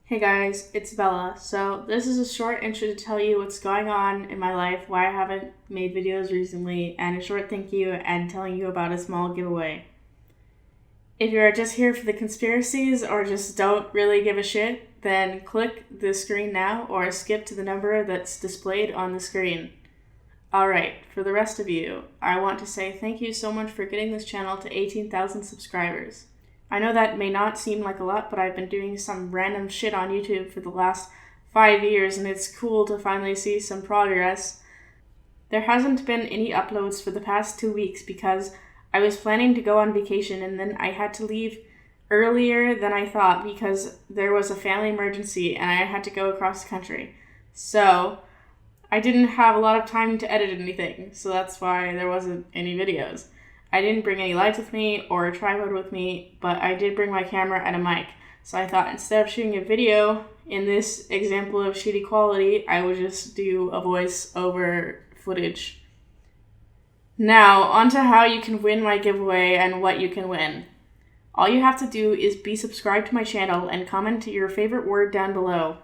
Hey guys, it's Bella. So this is a short intro to tell you what's going on in my life, why I haven't made videos recently, and a short thank you and telling you about a small giveaway. If you're just here for the conspiracies or just don't really give a shit, then click the screen now or skip to the number that's displayed on the screen. Alright, for the rest of you, I want to say thank you so much for getting this channel to 18,000 subscribers. I know that may not seem like a lot, but I've been doing some random shit on YouTube for the last 5 years, and it's cool to finally see some progress. There hasn't been any uploads for the past 2 weeks because I was planning to go on vacation and then I had to leave earlier than I thought because there was a family emergency and I had to go across the country. So I didn't have a lot of time to edit anything, so that's why there wasn't any videos. I didn't bring any lights with me or a tripod with me, but I did bring my camera and a mic. So I thought instead of shooting a video in this example of shitty quality, I would just do a voice over footage. Now, on to how you can win my giveaway and what you can win. All you have to do is be subscribed to my channel and comment your favorite word down below.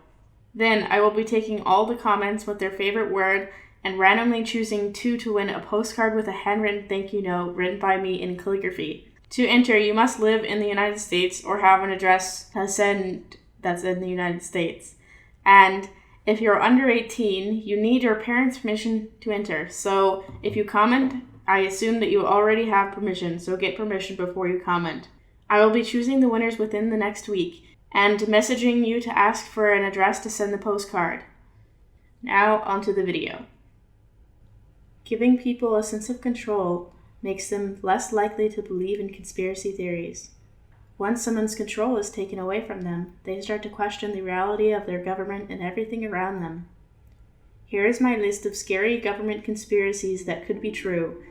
Then I will be taking all the comments with their favorite word and randomly choosing 2 to win a postcard with a handwritten thank you note written by me in calligraphy. To enter, you must live in the United States or have an address that's in the United States. And if you're under 18, you need your parents' permission to enter. So if you comment, I assume that you already have permission, so get permission before you comment. I will be choosing the winners within the next week and messaging you to ask for an address to send the postcard. Now onto the video. Giving people a sense of control makes them less likely to believe in conspiracy theories. Once someone's control is taken away from them, they start to question the reality of their government and everything around them. Here is my list of scary government conspiracies that could be true.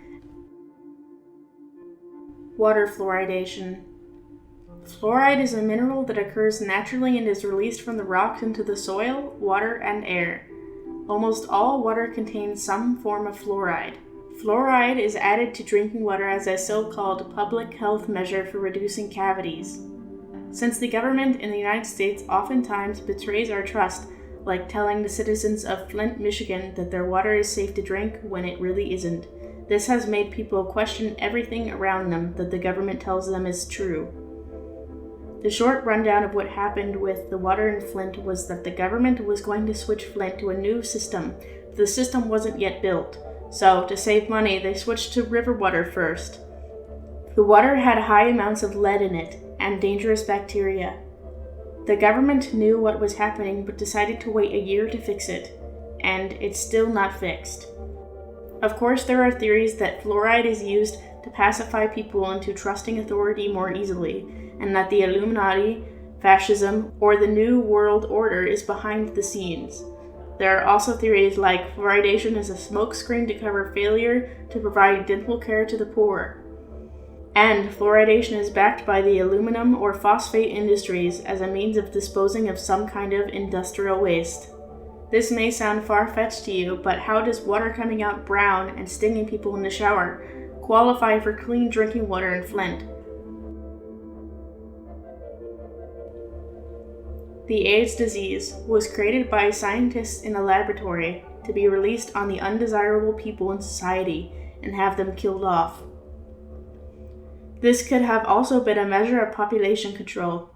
Water fluoridation. Fluoride is a mineral that occurs naturally and is released from the rocks into the soil, water, and air. Almost all water contains some form of fluoride. Fluoride is added to drinking water as a so-called public health measure for reducing cavities. Since the government in the United States oftentimes betrays our trust, like telling the citizens of Flint, Michigan that their water is safe to drink when it really isn't, this has made people question everything around them that the government tells them is true. The short rundown of what happened with the water in Flint was that the government was going to switch Flint to a new system. The system wasn't yet built, so to save money, they switched to river water first. The water had high amounts of lead in it and dangerous bacteria. The government knew what was happening but decided to wait a year to fix it, and it's still not fixed. Of course, there are theories that fluoride is used to pacify people into trusting authority more easily, and that the Illuminati, fascism, or the New World Order is behind the scenes. There are also theories like fluoridation is a smokescreen to cover failure to provide dental care to the poor. And fluoridation is backed by the aluminum or phosphate industries as a means of disposing of some kind of industrial waste. This may sound far-fetched to you, but how does water coming out brown and stinging people in the shower qualify for clean drinking water in Flint? The AIDS disease was created by scientists in a laboratory to be released on the undesirable people in society and have them killed off. This could have also been a measure of population control.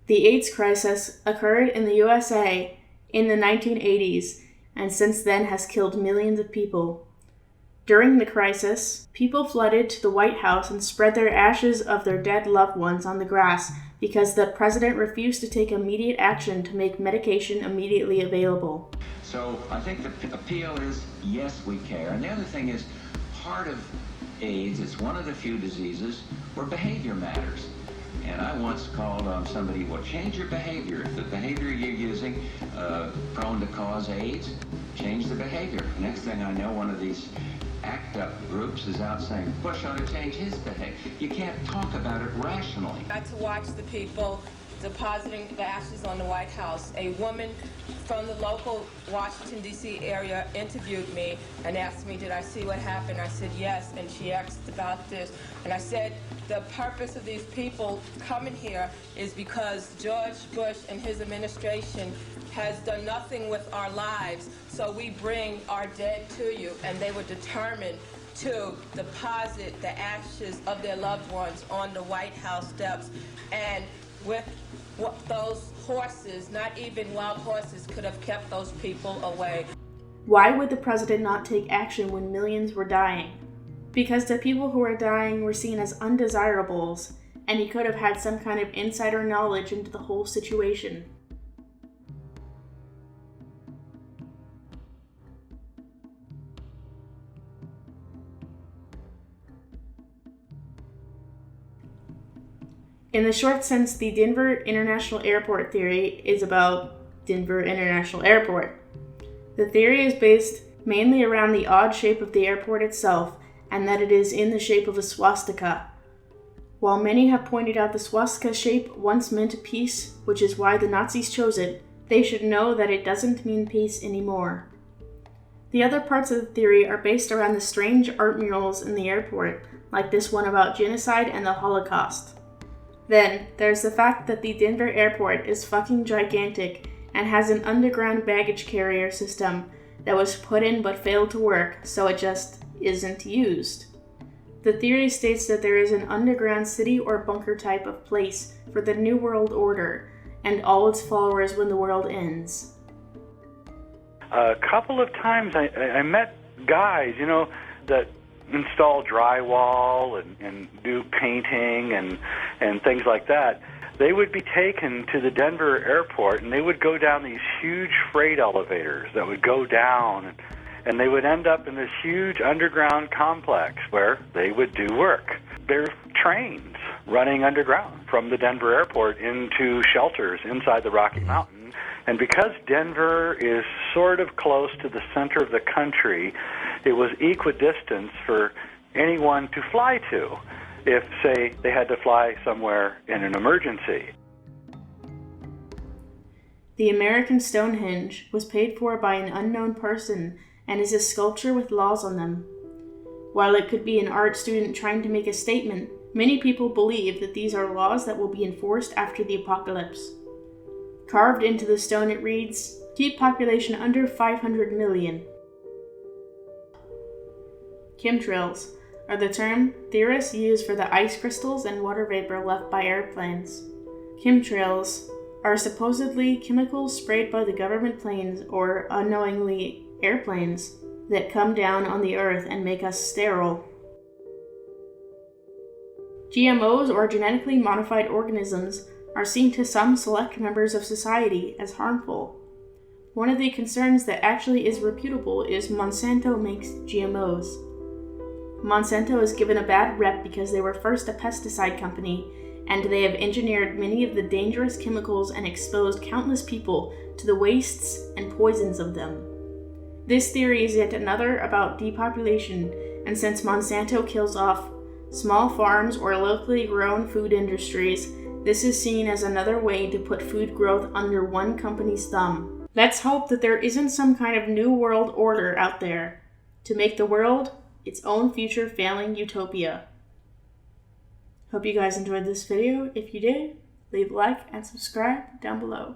The AIDS crisis occurred in the USA in the 1980s and since then has killed millions of people. During the crisis, people flooded to the White House and spread their ashes of their dead loved ones on the grass because the president refused to take immediate action to make medication immediately available. So I think the appeal is, yes, we care. And the other thing is, part of AIDS, it's one of the few diseases where behavior matters. And I once called on somebody, well, change your behavior. If the behavior you're using prone to cause AIDS, change the behavior. Next thing I know, one of these ACT UP groups is out saying Bush ought to change his behavior. You can't talk about it rationally. Got to watch the people depositing the ashes on the White House. A woman from the local Washington, D.C. area interviewed me and asked me, did I see what happened? I said, yes, and she asked about this. And I said, the purpose of these people coming here is because George Bush and his administration has done nothing with our lives, so we bring our dead to you. And they were determined to deposit the ashes of their loved ones on the White House steps. And with those horses, not even wild horses, could have kept those people away. Why would the president not take action when millions were dying? Because the people who were dying were seen as undesirables, and he could have had some kind of insider knowledge into the whole situation. In the short sense, the Denver International Airport theory is about Denver International Airport. The theory is based mainly around the odd shape of the airport itself, and that it is in the shape of a swastika. While many have pointed out the swastika shape once meant peace, which is why the Nazis chose it, they should know that it doesn't mean peace anymore. The other parts of the theory are based around the strange art murals in the airport, like this one about genocide and the Holocaust. Then, there's the fact that the Denver airport is fucking gigantic and has an underground baggage carrier system that was put in but failed to work, so it just isn't used. The theory states that there is an underground city or bunker type of place for the New World Order and all its followers when the world ends. A couple of times I met guys, that install drywall and do painting and things like that. They would be taken to the Denver airport, and they would go down these huge freight elevators that would go down, and they would end up in this huge underground complex where they would do work. There's trains running underground from the Denver airport into shelters inside the Rocky Mountains. And because Denver is sort of close to the center of the country, it was equidistant for anyone to fly to if, say, they had to fly somewhere in an emergency. The American Stonehenge was paid for by an unknown person and is a sculpture with laws on them. While it could be an art student trying to make a statement, many people believe that these are laws that will be enforced after the apocalypse. Carved into the stone it reads, "Keep population under 500 million. Chemtrails are the term theorists use for the ice crystals and water vapor left by airplanes. Chemtrails are supposedly chemicals sprayed by the government planes or, unknowingly, airplanes that come down on the earth and make us sterile. GMOs, or genetically modified organisms, are seen to some select members of society as harmful. One of the concerns that actually is reputable is Monsanto makes GMOs. Monsanto is given a bad rep because they were first a pesticide company, and they have engineered many of the dangerous chemicals and exposed countless people to the wastes and poisons of them. This theory is yet another about depopulation, and since Monsanto kills off small farms or locally grown food industries, this is seen as another way to put food growth under one company's thumb. Let's hope that there isn't some kind of new world order out there to make the world its own future failing utopia. Hope you guys enjoyed this video. If you did, leave a like and subscribe down below.